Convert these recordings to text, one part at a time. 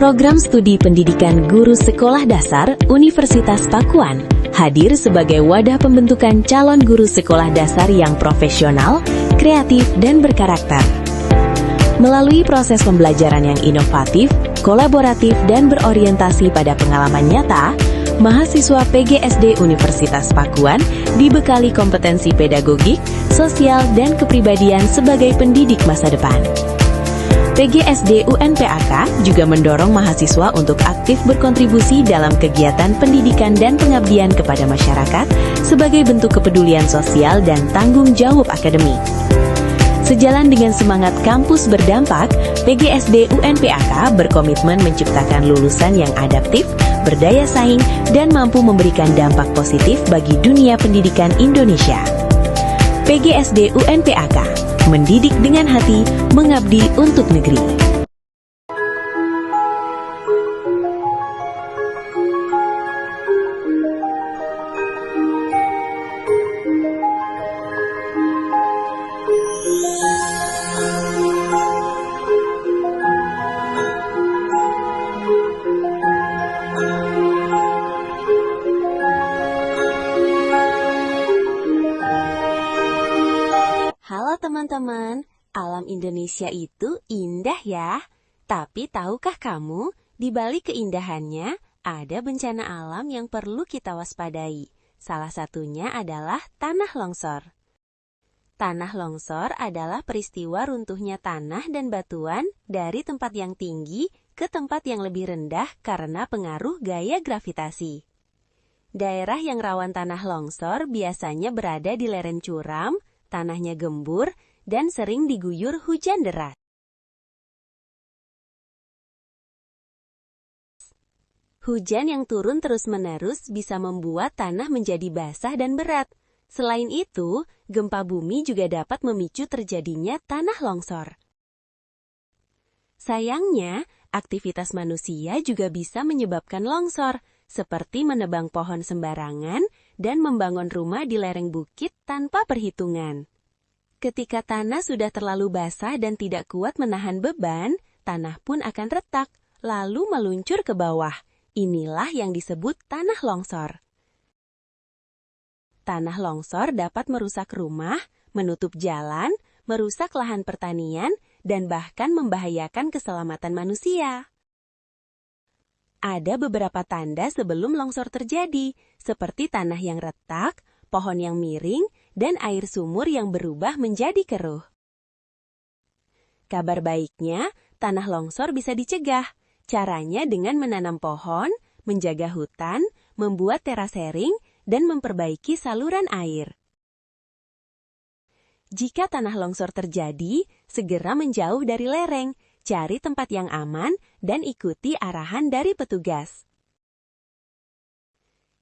Program Studi Pendidikan Guru Sekolah Dasar Universitas Pakuan hadir sebagai wadah pembentukan calon guru sekolah dasar yang profesional, kreatif, dan berkarakter. Melalui proses pembelajaran yang inovatif, kolaboratif, dan berorientasi pada pengalaman nyata, mahasiswa PGSD Universitas Pakuan dibekali kompetensi pedagogik, sosial, dan kepribadian sebagai pendidik masa depan. PGSD UNPAK juga mendorong mahasiswa untuk aktif berkontribusi dalam kegiatan pendidikan dan pengabdian kepada masyarakat sebagai bentuk kepedulian sosial dan tanggung jawab akademik. Sejalan dengan semangat kampus berdampak, PGSD UNPAK berkomitmen menciptakan lulusan yang adaptif, berdaya saing, dan mampu memberikan dampak positif bagi dunia pendidikan Indonesia. PGSD UNPAK, mendidik dengan hati, mengabdi untuk negeri. Halo teman-teman, alam Indonesia itu indah ya. Tapi tahukah kamu, di balik keindahannya, ada bencana alam yang perlu kita waspadai. Salah satunya adalah tanah longsor. Tanah longsor adalah peristiwa runtuhnya tanah dan batuan dari tempat yang tinggi ke tempat yang lebih rendah karena pengaruh gaya gravitasi. Daerah yang rawan tanah longsor biasanya berada di lereng curam, tanahnya gembur, dan sering diguyur hujan deras. Hujan yang turun terus-menerus bisa membuat tanah menjadi basah dan berat. Selain itu, gempa bumi juga dapat memicu terjadinya tanah longsor. Sayangnya, aktivitas manusia juga bisa menyebabkan longsor, seperti menebang pohon sembarangan dan membangun rumah di lereng bukit tanpa perhitungan. Ketika tanah sudah terlalu basah dan tidak kuat menahan beban, tanah pun akan retak, lalu meluncur ke bawah. Inilah yang disebut tanah longsor. Tanah longsor dapat merusak rumah, menutup jalan, merusak lahan pertanian, dan bahkan membahayakan keselamatan manusia. Ada beberapa tanda sebelum longsor terjadi, seperti tanah yang retak, pohon yang miring, dan air sumur yang berubah menjadi keruh. Kabar baiknya, tanah longsor bisa dicegah. Caranya dengan menanam pohon, menjaga hutan, membuat terasering, dan memperbaiki saluran air. Jika tanah longsor terjadi, segera menjauh dari lereng, cari tempat yang aman, dan ikuti arahan dari petugas.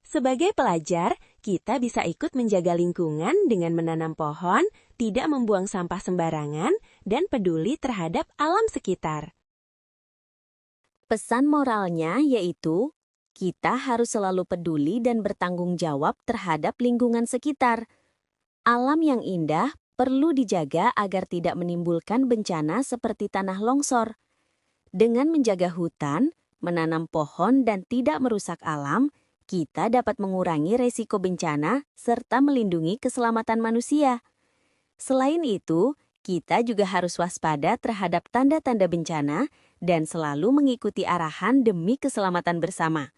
Sebagai pelajar, kita bisa ikut menjaga lingkungan dengan menanam pohon, tidak membuang sampah sembarangan, dan peduli terhadap alam sekitar. Pesan moralnya yaitu, kita harus selalu peduli dan bertanggung jawab terhadap lingkungan sekitar. Alam yang indah perlu dijaga agar tidak menimbulkan bencana seperti tanah longsor. Dengan menjaga hutan, menanam pohon, dan tidak merusak alam, kita dapat mengurangi resiko bencana serta melindungi keselamatan manusia. Selain itu, kita juga harus waspada terhadap tanda-tanda bencana dan selalu mengikuti arahan demi keselamatan bersama.